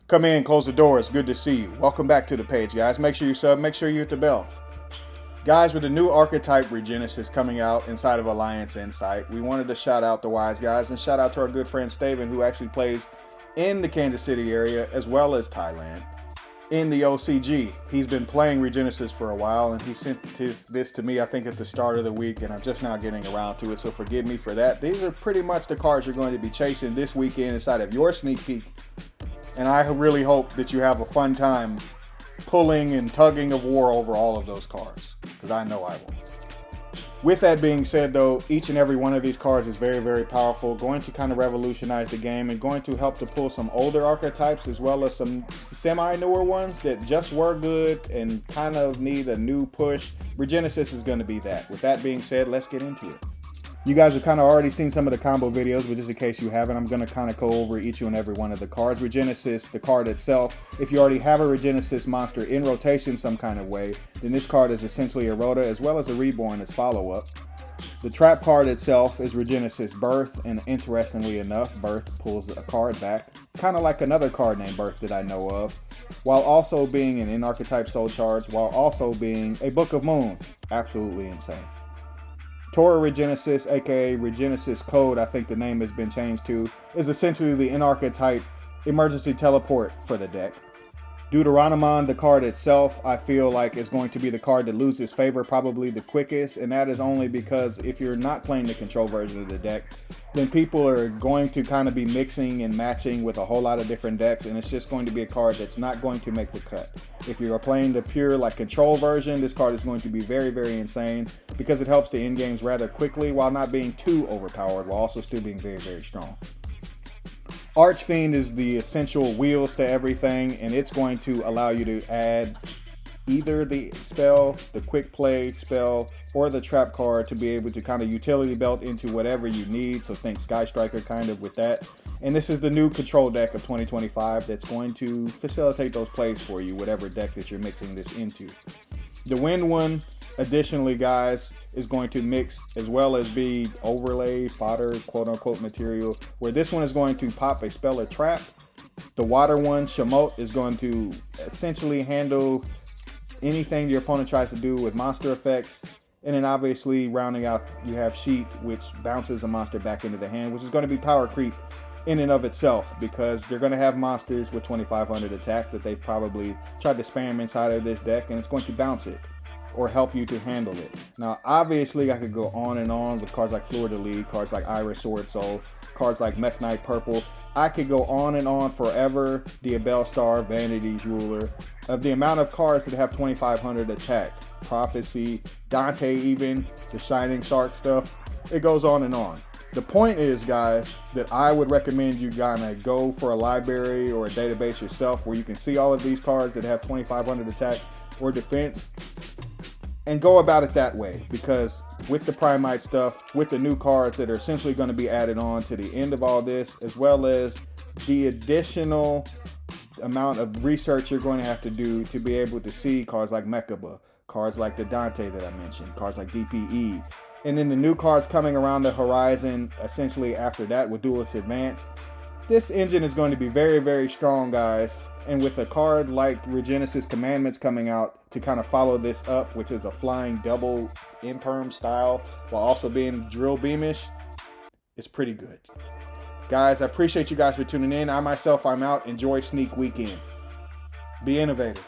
Come in, close the door. It's good to see you. Welcome back to the page, guys. Make sure you sub. Make sure you hit the bell. Guys, with the new archetype Regenesis coming out inside of Alliance Insight, we wanted to shout out the wise guys and shout out to our good friend Staven, who actually plays in the Kansas City area as well as Thailand in the OCG. He's been playing Regenesis for a while, and he sent this to me, I think, at the start of the week, and I'm just now getting around to it, so forgive me for that. These are pretty much the cards you're going to be chasing this weekend inside of your sneak peek, and I really hope that you have a fun time pulling and tugging of war over all of those cards, because I know I won't. With that being said, though, each and every one of these cards is very, very powerful, going to kind of revolutionize the game and going to help to pull some older archetypes as well as some semi-newer ones that just were good and kind of need a new push. Regenesis is going to be that. With that being said, let's get into it. You guys have kind of already seen some of the combo videos, but just in case you haven't, I'm going to kind of go over each and every one of the cards. Regenesis, the card itself, if you already have a Regenesis monster in rotation some kind of way, then this card is essentially a Rhoda as well as a Reborn as follow-up. The trap card itself is Regenesis Birth, and interestingly enough, Birth pulls a card back, kind of like another card named Birth that I know of, while also being an in-archetype soul charge, while also being a Book of Moon. Absolutely insane. Tora Regenesis, aka Regenesis Code, I think the name has been changed to, is essentially the in-archetype emergency teleport for the deck. Deuteronomon, the card itself, I feel like is going to be the card that loses favor probably the quickest, and that is only because if you're not playing the control version of the deck, then people are going to kind of be mixing and matching with a whole lot of different decks, and it's just going to be a card that's not going to make the cut. If you're playing the pure like control version, this card is going to be very, very insane because it helps to end games rather quickly while not being too overpowered, while also still being very, very strong. Archfiend is the essential wheels to everything, and it's going to allow you to add either the spell, the quick play spell, or the trap card to be able to kind of utility belt into whatever you need. So think Sky Striker kind of with that. And this is the new control deck of 2025 that's going to facilitate those plays for you, whatever deck that you're mixing this into. The Wind one, additionally, guys, is going to mix as well as be overlay, fodder, quote-unquote material, where this one is going to pop a spell or trap. The Water one, Shamot, is going to essentially handle anything your opponent tries to do with monster effects. And then obviously rounding out, you have Sheet, which bounces a monster back into the hand, which is going to be power creep in and of itself, because they're going to have monsters with 2500 attack that they've probably tried to spam inside of this deck, and it's going to bounce it or help you to handle it. Now, obviously, I could go on and on with cards like Fleur de Lis, cards like Iris Sword Soul, cards like Mech Knight Purple. I could go on and on forever. Diabell Star, Vanity's Ruler, of the amount of cards that have 2500 attack. Prophecy, Dante even, the Shining Shark stuff. It goes on and on. The point is, guys, that I would recommend you gonna go for a library or a database yourself where you can see all of these cards that have 2500 attack or defense, and go about it that way, because with the Primite stuff, with the new cards that are essentially going to be added on to the end of all this, as well as the additional amount of research you're going to have to do to be able to see cards like Mechaba, cards like the Dante that I mentioned, cards like DPE, and then the new cards coming around the horizon essentially after that with Duelist Advance. This engine is going to be very, very strong, guys. And with a card like Regenesis Commandments coming out to kind of follow this up, which is a flying double imperm style while also being drill beamish, it's pretty good. Guys, I appreciate you guys for tuning in. I'm out. Enjoy Sneak Weekend. Be innovative.